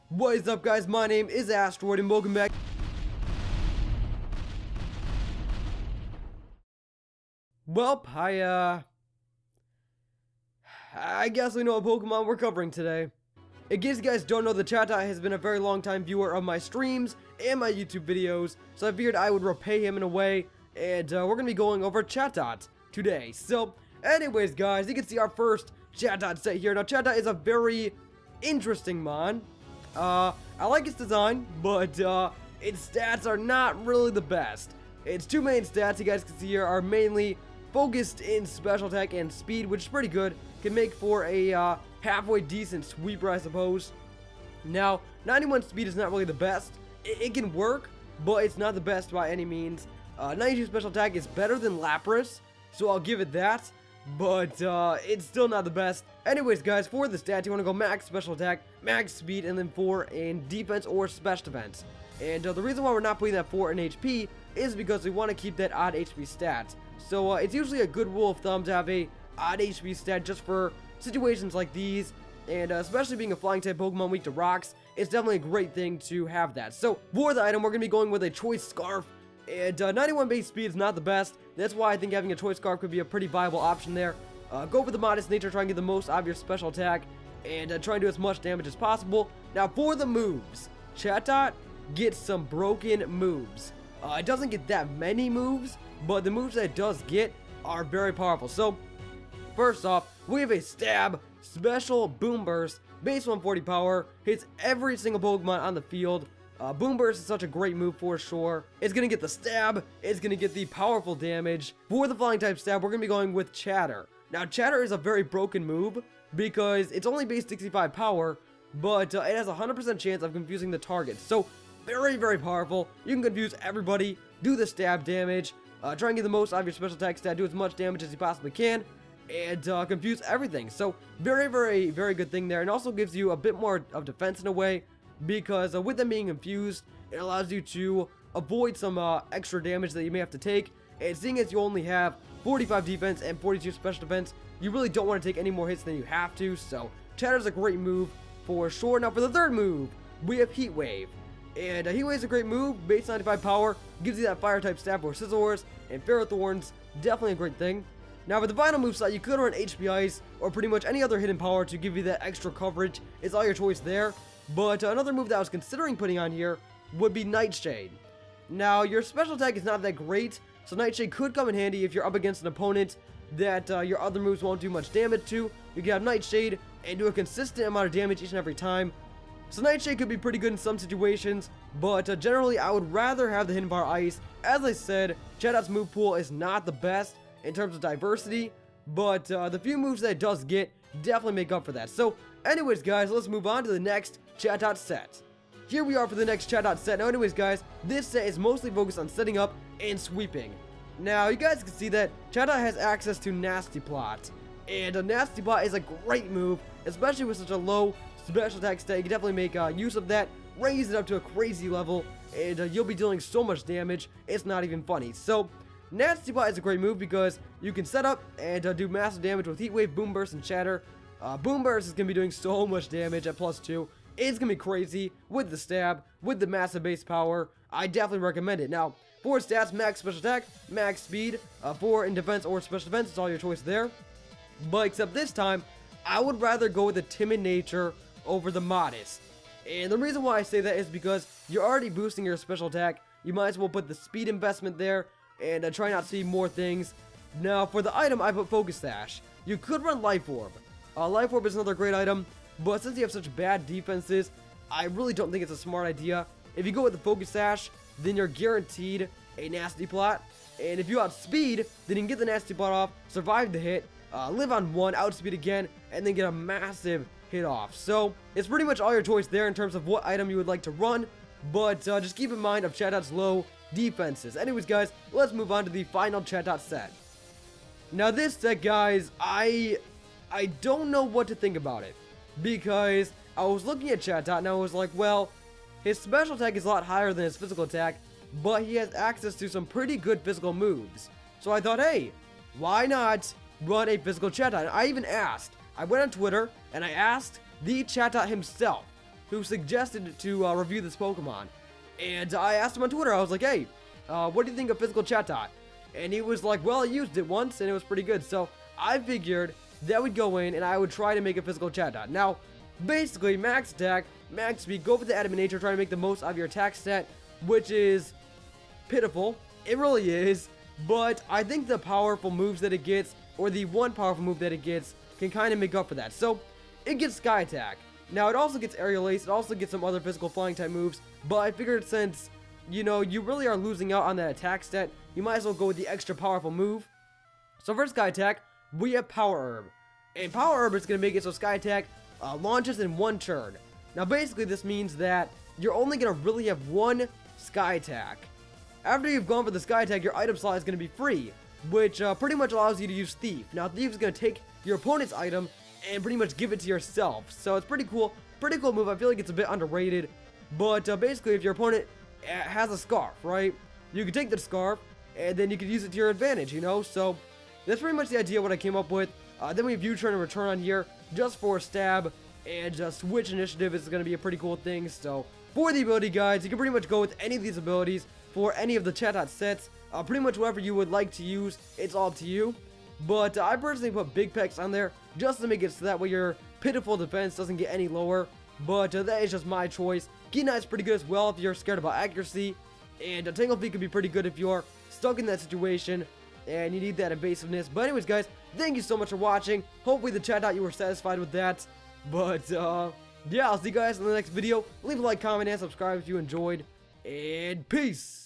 What is up, guys? My name is Asteroid and welcome back. Well, I guess we know what Pokemon we're covering today. In case you guys don't know, the Chatot has been a very long time viewer of my streams and my YouTube videos, so I figured I would repay him in a way, and we're going to be going over Chatot today. So, anyways, guys, you can see our first Chatot set here. Now, Chatot is a very interesting mon. I like its design, but its stats are not really the best. Its two main stats, you guys can see here, are mainly focused in special attack and speed, which is pretty good. Can make for a halfway decent sweeper, I suppose. Now, 91 speed is not really the best. It can work, but it's not the best by any means. 92 special attack is better than Lapras, so I'll give it that. But it's still not the best. Anyways, guys, for the stats, you want to go max special attack, max speed, and then 4 in defense or special defense. And the reason why we're not putting that 4 in HP is because we want to keep that odd HP stat. So it's usually a good rule of thumb to have a odd HP stat just for situations like these. And especially being a flying type Pokemon weak to rocks, it's definitely a great thing to have that. So for the item, we're going to be going with a Choice Scarf. And 91 base speed is not the best. That's why I think having a Choice Scarf could be a pretty viable option there. Go for the modest nature, try and get the most out of your special attack, and try and do as much damage as possible. Now for the moves, Chatot gets some broken moves. It doesn't get that many moves, but the moves that it does get are very powerful. So first off, we have a Stab, Special Boom Burst, base 140 power, hits every single Pokemon on the field. Boom Burst is such a great move for sure. It's going to get the Stab, it's going to get the powerful damage. For the flying type Stab, we're going to be going with Chatter. Now, Chatter is a very broken move because it's only base 65 power, but it has a 100% chance of confusing the target. So, very, very powerful. You can confuse everybody, do the Stab damage, try and get the most out of your special attack stat, do as much damage as you possibly can, and confuse everything. So, very, very, very good thing there. And also gives you a bit more of defense in a way, because with them being confused, it allows you to avoid some extra damage that you may have to take. And seeing as you only have 45 defense and 42 special defense, you really don't want to take any more hits than you have to. So Chatter's a great move for sure. Now for the third move, we have Heat Wave. And Heat Wave is a great move, base 95 power, gives you that fire type stab or Scizors, and Ferrothorns, definitely a great thing. Now for the final moveset, you could run HP Ice or pretty much any other hidden power to give you that extra coverage. It's all your choice there. But another move that I was considering putting on here would be Nightshade. Now your special attack is not that great, so Nightshade could come in handy if you're up against an opponent that your other moves won't do much damage to. You can have Nightshade and do a consistent amount of damage each and every time. So Nightshade could be pretty good in some situations, but generally I would rather have the Hidden Power Ice. As I said, Chatot's move pool is not the best in terms of diversity, but the few moves that it does get definitely make up for that. So anyways, guys, let's move on to the next Chatot set. Here we are for the next Chatot set. Now anyways, guys, this set is mostly focused on setting up and sweeping. Now you guys can see that Chatot has access to Nasty Plot, and a Nasty Plot is a great move, especially with such a low special attack stat. You can definitely make use of that, raise it up to a crazy level, and you'll be dealing so much damage, it's not even funny. So Nasty Plot is a great move because you can set up and do massive damage with Heat Wave, Boom Burst, and Chatter. Boom Burst is going to be doing so much damage at +2. It's going to be crazy with the Stab, with the massive base power. I definitely recommend it. Now, for stats, max special attack, max speed, 4 in defense or special defense, it's all your choice there. But except this time, I would rather go with the timid nature over the modest. And the reason why I say that is because you're already boosting your special attack. You might as well put the speed investment there and try not to see more things. Now, for the item, I put Focus Sash. You could run Life Orb. Life Orb is another great item, but since you have such bad defenses, I really don't think it's a smart idea. If you go with the Focus Sash, then you're guaranteed a Nasty Plot. And if you outspeed, then you can get the Nasty Plot off, survive the hit, live on 1, outspeed again, and then get a massive hit off. So, it's pretty much all your choice there in terms of what item you would like to run, but just keep in mind of Chatot's low defenses. Anyways, guys, let's move on to the final Chatot set. Now this set, guys, I don't know what to think about it, because I was looking at Chatot and I was like, well, his special attack is a lot higher than his physical attack, but he has access to some pretty good physical moves. So I thought, hey, why not run a physical Chatot? And I even asked, I went on Twitter and I asked the Chatot himself, who suggested to review this Pokemon. And I asked him on Twitter, I was like, hey, what do you think of physical Chatot? And he was like, well, I used it once and it was pretty good. So I figured that would go in and I would try to make a physical Chatot. Now, basically, max attack, max speed, go for the adamant nature, try to make the most out of your attack stat, which is pitiful. It really is. But I think the powerful moves that it gets, or the one powerful move that it gets, can kind of make up for that. So it gets Sky Attack. Now it also gets Aerial Ace, it also gets some other physical flying type moves, but I figured since, you know, you really are losing out on that attack stat, you might as well go with the extra powerful move. So for Sky Attack, we have Power Herb. And Power Herb is going to make it so Sky Attack launches in one turn. Now basically this means that you're only going to really have one Sky Attack. After you've gone for the Sky Attack, your item slot is going to be free, which pretty much allows you to use Thief. Now Thief is going to take your opponent's item and pretty much give it to yourself. So it's pretty cool move. I feel like it's a bit underrated, but basically if your opponent has a Scarf, right, you can take the Scarf and then you can use it to your advantage, you know. So that's pretty much the idea what I came up with. Then we have U-Turn and Return on here just for stab, and Switch Initiative is going to be a pretty cool thing. So for the ability guides, you can pretty much go with any of these abilities for any of the Chatot sets. Pretty much whatever you would like to use, it's all up to you. But I personally put Big Pecs on there just to make it so that way your pitiful defense doesn't get any lower. But that is just my choice. Key Knight's pretty good as well if you're scared about accuracy. And Tangle Feet could be pretty good if you're stuck in that situation and you need that evasiveness. But anyways, guys, thank you so much for watching. Hopefully the Chatot, you were satisfied with that. But yeah, I'll see you guys in the next video. Leave a like, comment, and subscribe if you enjoyed. And peace!